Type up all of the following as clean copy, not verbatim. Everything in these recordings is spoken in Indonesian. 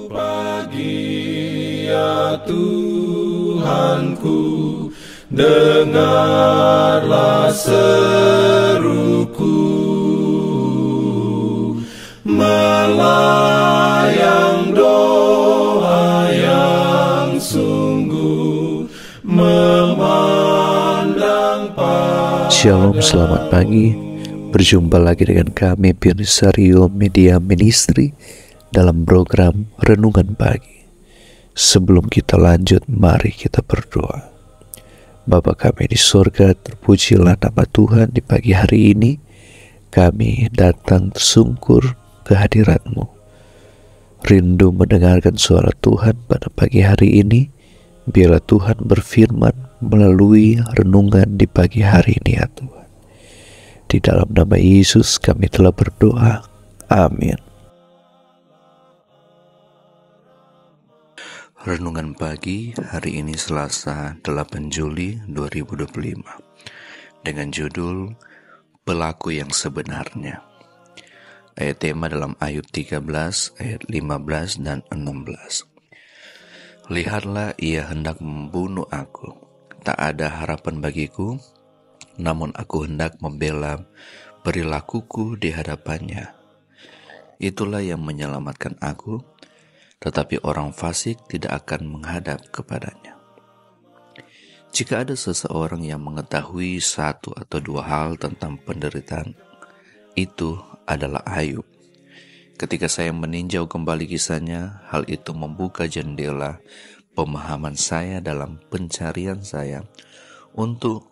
Pagi ya Tuhanku, dengarlah seruku, melayang doa yang sungguh, memandang Shalom, selamat pagi. Berjumpa lagi dengan kami Pionesario Media Ministry dalam program Renungan Pagi. Sebelum kita lanjut, mari kita berdoa. Bapa kami di surga, terpujilah nama Tuhan di pagi hari ini. Kami datang tersungkur ke hadirat-Mu, rindu mendengarkan suara Tuhan pada pagi hari ini. Biarlah Tuhan berfirman melalui renungan di pagi hari ini ya Tuhan. Di dalam nama Yesus kami telah berdoa. Amin. Renungan pagi hari ini Selasa 8 Juli 2025 dengan judul Pelaku yang Sebenarnya. Ayat tema dalam Ayub 13 ayat 15 dan 16. Lihatlah, ia hendak membunuh aku, tak ada harapan bagiku, namun aku hendak membela perilakuku di hadapannya. Itulah yang menyelamatkan aku, tetapi orang fasik tidak akan menghadap kepadanya. Jika ada seseorang yang mengetahui satu atau dua hal tentang penderitaan, itu adalah Ayub. Ketika saya meninjau kembali kisahnya, hal itu membuka jendela pemahaman saya dalam pencarian saya untuk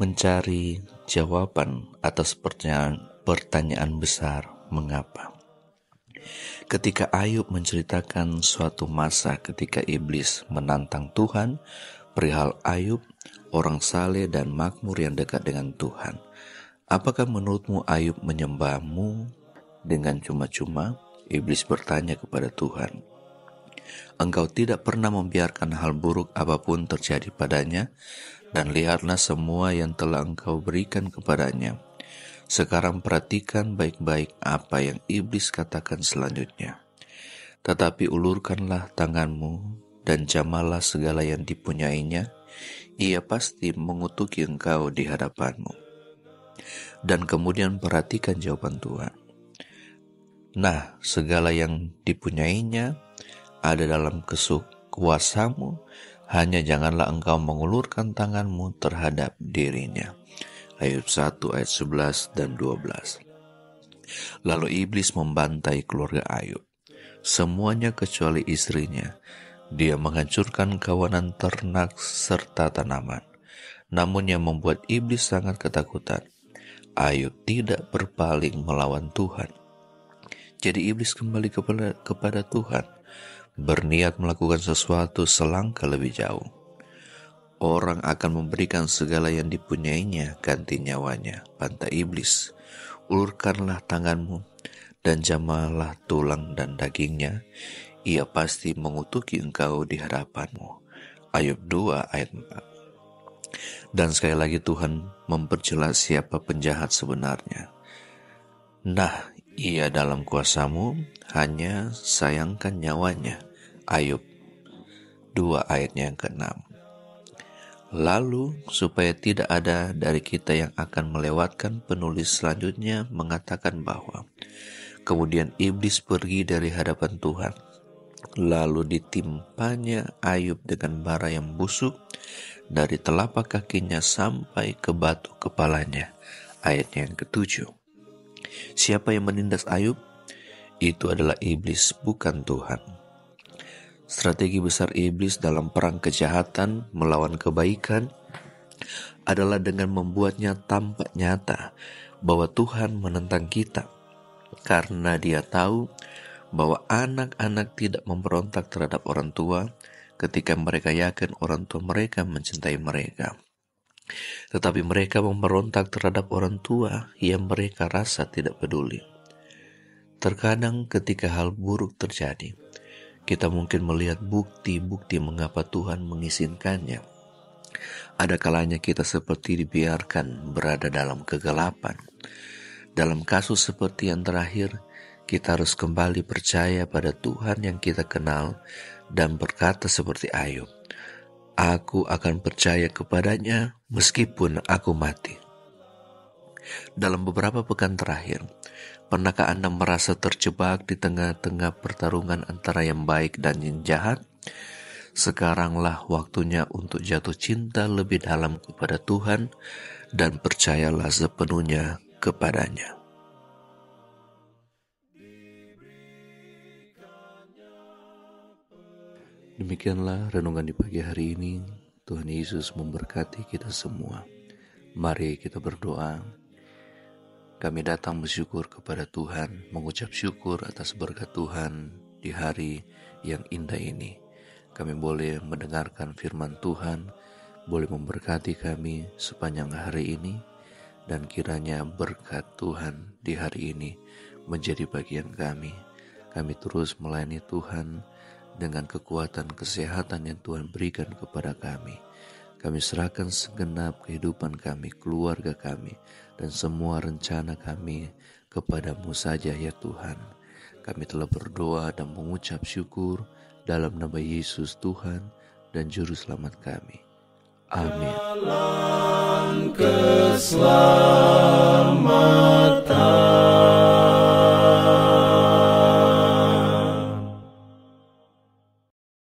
mencari jawaban atas pertanyaan besar mengapa. Ketika Ayub menceritakan suatu masa ketika iblis menantang Tuhan, perihal Ayub, orang saleh dan makmur yang dekat dengan Tuhan. Apakah menurutmu Ayub menyembahmu dengan cuma-cuma? Iblis bertanya kepada Tuhan. Engkau tidak pernah membiarkan hal buruk apapun terjadi padanya, dan lihatlah semua yang telah engkau berikan kepadanya. Sekarang perhatikan baik-baik apa yang iblis katakan selanjutnya. Tetapi ulurkanlah tanganmu dan jamalah segala yang dipunyainya, ia pasti mengutuki engkau di hadapanmu. Dan kemudian perhatikan jawaban Tuhan. Nah, segala yang dipunyainya ada dalam kuasamu, hanya janganlah engkau mengulurkan tanganmu terhadap dirinya. Ayub 1 ayat 11 dan 12. Lalu iblis membantai keluarga Ayub, semuanya kecuali istrinya. Dia menghancurkan kawanan ternak serta tanaman. Namun yang membuat iblis sangat ketakutan, Ayub tidak berpaling melawan Tuhan. Jadi iblis kembali kepada Tuhan, berniat melakukan sesuatu selangkah lebih jauh. Orang akan memberikan segala yang dipunyainya ganti nyawanya, pantai iblis. Ulurkanlah tanganmu dan jamalah tulang dan dagingnya, ia pasti mengutuki engkau di hadapanmu. Ayub 2 ayat 4. Dan sekali lagi Tuhan memperjelas siapa penjahat sebenarnya. Nah, ia dalam kuasamu, hanya sayangkan nyawanya. Ayub 2 ayatnya yang ke-6. Lalu, supaya tidak ada dari kita yang akan melewatkan, penulis selanjutnya mengatakan bahwa kemudian iblis pergi dari hadapan Tuhan. Lalu ditimpanya Ayub dengan bara yang busuk dari telapak kakinya sampai ke batu kepalanya. Ayatnya yang ke-7. Siapa yang menindas Ayub? Itu adalah iblis, bukan Tuhan. Strategi besar iblis dalam perang kejahatan melawan kebaikan adalah dengan membuatnya tampak nyata bahwa Tuhan menentang kita, karena dia tahu bahwa anak-anak tidak memberontak terhadap orang tua ketika mereka yakin orang tua mereka mencintai mereka. Tetapi mereka memberontak terhadap orang tua yang mereka rasa tidak peduli. Terkadang ketika hal buruk terjadi, kita mungkin melihat bukti-bukti mengapa Tuhan mengizinkannya. Ada kalanya kita seperti dibiarkan berada dalam kegelapan. Dalam kasus seperti yang terakhir, Kita harus kembali percaya pada Tuhan yang kita kenal dan berkata seperti Ayub, "Aku akan percaya kepadanya meskipun aku mati." Dalam beberapa pekan terakhir, pernahkah Anda merasa terjebak di tengah-tengah pertarungan antara yang baik dan yang jahat? Sekaranglah waktunya untuk jatuh cinta lebih dalam kepada Tuhan dan percayalah sepenuhnya kepadanya. Demikianlah renungan di pagi hari ini. Tuhan Yesus memberkati kita semua. Mari kita berdoa. Kami datang bersyukur kepada Tuhan, mengucap syukur atas berkat Tuhan di hari yang indah ini. Kami boleh mendengarkan firman Tuhan, boleh memberkati kami sepanjang hari ini, dan kiranya berkat Tuhan di hari ini menjadi bagian kami. Kami terus melayani Tuhan dengan kekuatan kesehatan yang Tuhan berikan kepada kami. Kami serahkan segenap kehidupan kami, keluarga kami, dan semua rencana kami kepada-Mu saja ya Tuhan. Kami telah berdoa dan mengucap syukur dalam nama Yesus Tuhan dan Juru Selamat kami. Amin.